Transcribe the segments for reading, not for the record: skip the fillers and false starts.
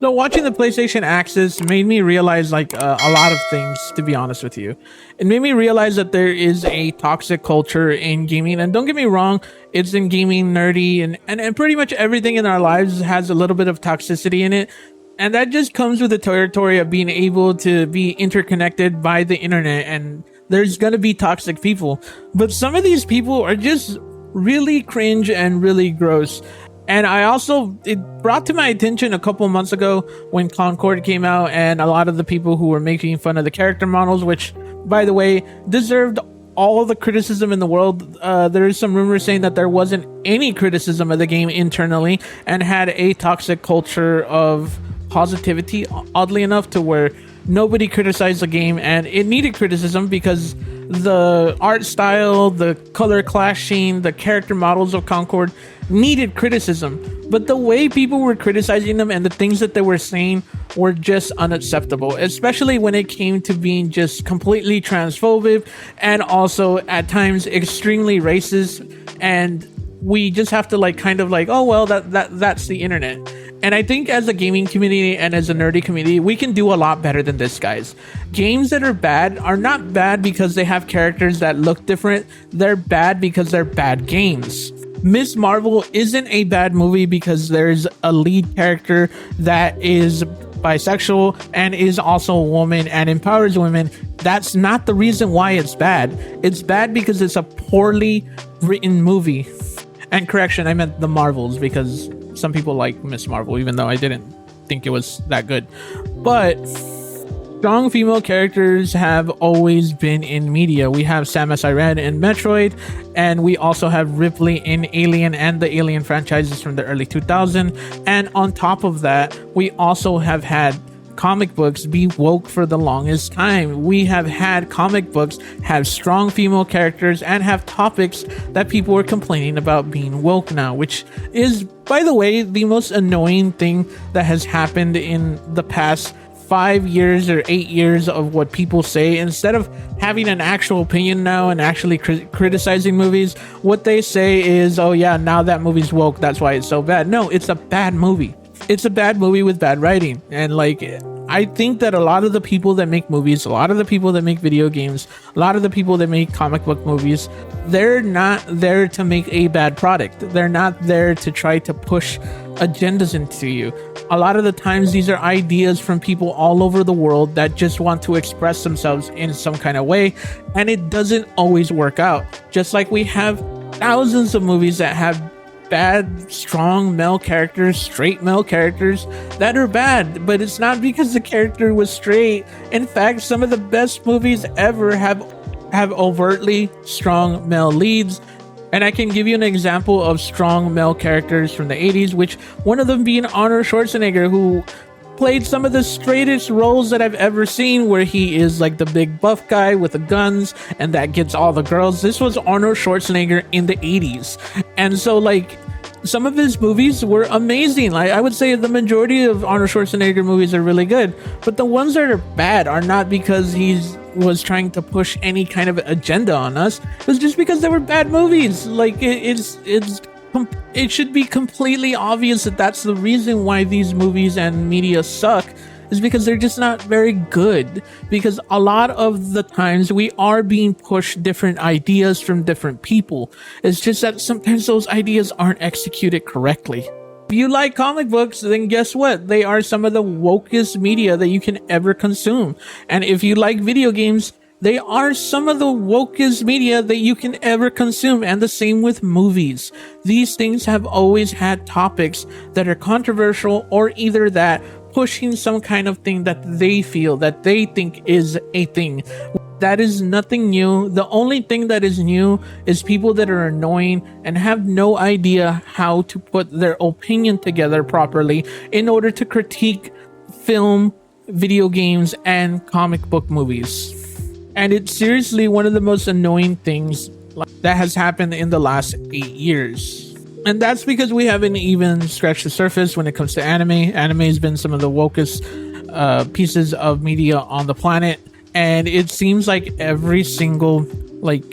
So watching the PlayStation Access made me realize a lot of things, to be honest with you. It made me realize that there is a toxic culture in gaming. And don't get me wrong, it's in gaming nerdy and pretty much everything in our lives has a little bit of toxicity in it. And that just comes with the territory of being able to be interconnected by the internet. And there's going to be toxic people. But some of these people are just really cringe and really gross. And it brought to my attention a couple months ago when Concord came out, and a lot of the people who were making fun of the character models, which, by the way, deserved all the criticism in the world. There is some rumors saying that there wasn't any criticism of the game internally and had a toxic culture of positivity, oddly enough, to where nobody criticized the game, and it needed criticism because the art style, the color clashing, the character models of Concord needed criticism. But the way people were criticizing them and the things that they were saying were just unacceptable, especially when it came to being just completely transphobic and also at times extremely racist. And we just have to oh well, that's the internet. And I think as a gaming community and as a nerdy community, we can do a lot better than this, guys. Games that are bad are not bad because they have characters that look different. They're bad because they're bad games. Miss Marvel isn't a bad movie because there's a lead character that is bisexual and is also a woman and empowers women. That's not the reason why it's bad. It's bad because it's a poorly written movie. And correction, I meant the Marvels, because some people like Miss Marvel, even though I didn't think it was that good. But strong female characters have always been in media. We have Samus Aran in Metroid, and we also have Ripley in Alien and the Alien franchises from the early 2000s. And on top of that, we also have had comic books be woke for the longest time. We have had comic books have strong female characters and have topics that people are complaining about being woke now, which is, by the way, the most annoying thing that has happened in the past 5 years or 8 years of what people say. Instead of having an actual opinion now and actually criticizing movies, what they say is, oh yeah, now that movie's woke, that's why it's so bad. No, it's a bad movie. It's a bad movie with bad writing. And I think that a lot of the people that make movies, a lot of the people that make video games, a lot of the people that make comic book movies, they're not there to make a bad product. They're not there to try to push agendas into you. A lot of the times these are ideas from people all over the world that just want to express themselves in some kind of way, and it doesn't always work out. Just like we have thousands of movies that have bad, strong male characters, straight male characters that are bad, but it's not because the character was straight. In fact, some of the best movies ever have overtly strong male leads. And I can give you an example of strong male characters from the 80s, which one of them being Arnold Schwarzenegger, who played some of the straightest roles that I've ever seen, where he is like the big buff guy with the guns and that gets all the girls. This was Arnold Schwarzenegger in the 80s. And so some of his movies were amazing. I would say the majority of Arnold Schwarzenegger movies are really good, but the ones that are bad are not because he was trying to push any kind of agenda on us. It was just because they were bad movies. It should be completely obvious that that's the reason why these movies and media suck, is because they're just not very good. Because a lot of the times we are being pushed different ideas from different people. It's just that sometimes those ideas aren't executed correctly. If you like comic books, then guess what? They are some of the wokest media that you can ever consume. And if you like video games, they are some of the wokest media that you can ever consume, and the same with movies. These things have always had topics that are controversial, or either that pushing some kind of thing that they feel, that they think is a thing. That is nothing new. The only thing that is new is people that are annoying and have no idea how to put their opinion together properly in order to critique film, video games, and comic book movies. And it's seriously one of the most annoying things that has happened in the last 8 years. And that's because we haven't even scratched the surface when it comes to anime. Anime has been some of the wokest pieces of media on the planet. And it seems like every single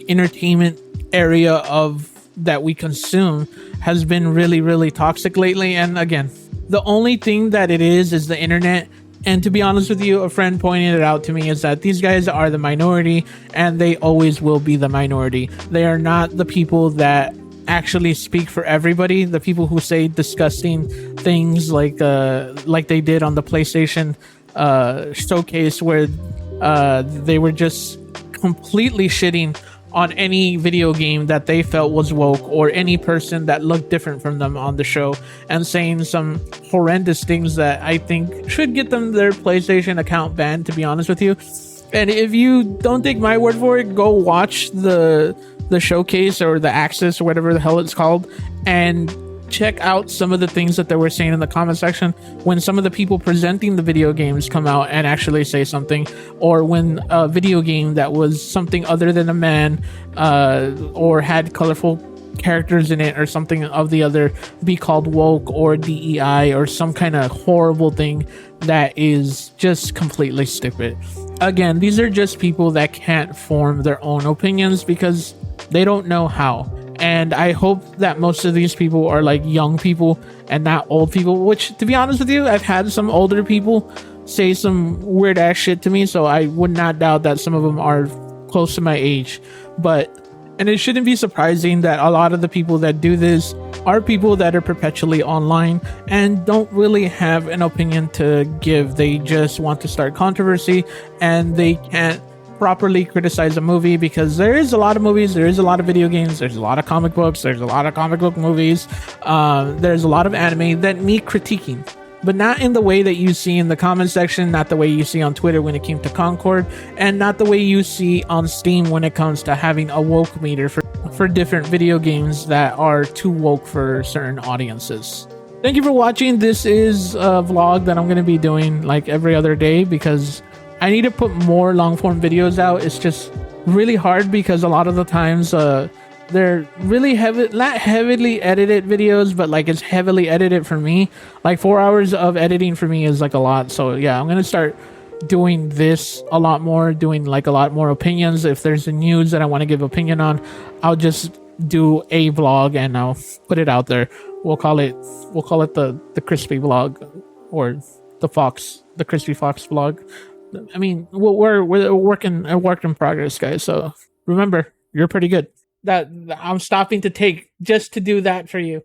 entertainment area of that we consume has been really, really toxic lately. And again, The only thing that it is the internet. And to be honest with you, a friend pointed it out to me is that these guys are the minority and they always will be the minority. They are not the people that actually speak for everybody. The people who say disgusting things like they did on the PlayStation showcase where they were just completely shitting on any video game that they felt was woke or any person that looked different from them on the show, and saying some horrendous things that I think should get them their PlayStation account banned, to be honest with you. And if you don't take my word for it, go watch the showcase or the access or whatever the hell it's called, and check out some of the things that they were saying in the comment section when some of the people presenting the video games come out and actually say something, or when a video game that was something other than a man or had colorful characters in it or something of the other be called woke or DEI or some kind of horrible thing that is just completely stupid. Again, these are just people that can't form their own opinions because they don't know how. And I hope that most of these people are like young people and not old people, which, to be honest with you, I've had some older people say some weird ass shit to me, so I would not doubt that some of them are close to my age. And it shouldn't be surprising that a lot of the people that do this are people that are perpetually online and don't really have an opinion to give. They just want to start controversy, and they can't properly criticize a movie because there is a lot of movies, there is a lot of video games, there's a lot of comic books, there's a lot of comic book movies, there's a lot of anime that need critiquing, but not in the way that you see in the comment section, not the way you see on Twitter when it came to Concord, and not the way you see on Steam when it comes to having a woke meter for different video games that are too woke for certain audiences. Thank you for watching. This is a vlog that I'm going to be doing like every other day because I need to put more long form videos out. It's just really hard because a lot of the times they're really not heavily edited videos, but like it's heavily edited for me. Like 4 hours of editing for me is like a lot. So yeah, I'm gonna start doing this a lot more, doing like a lot more opinions. If there's a news that I want to give opinion on, I'll just do a vlog and I'll put it out there. We'll call it the crispy vlog, or the crispy fox vlog. I mean, we're working a work in progress, guys. So remember, you're pretty good. That I'm stopping to take just to do that for you.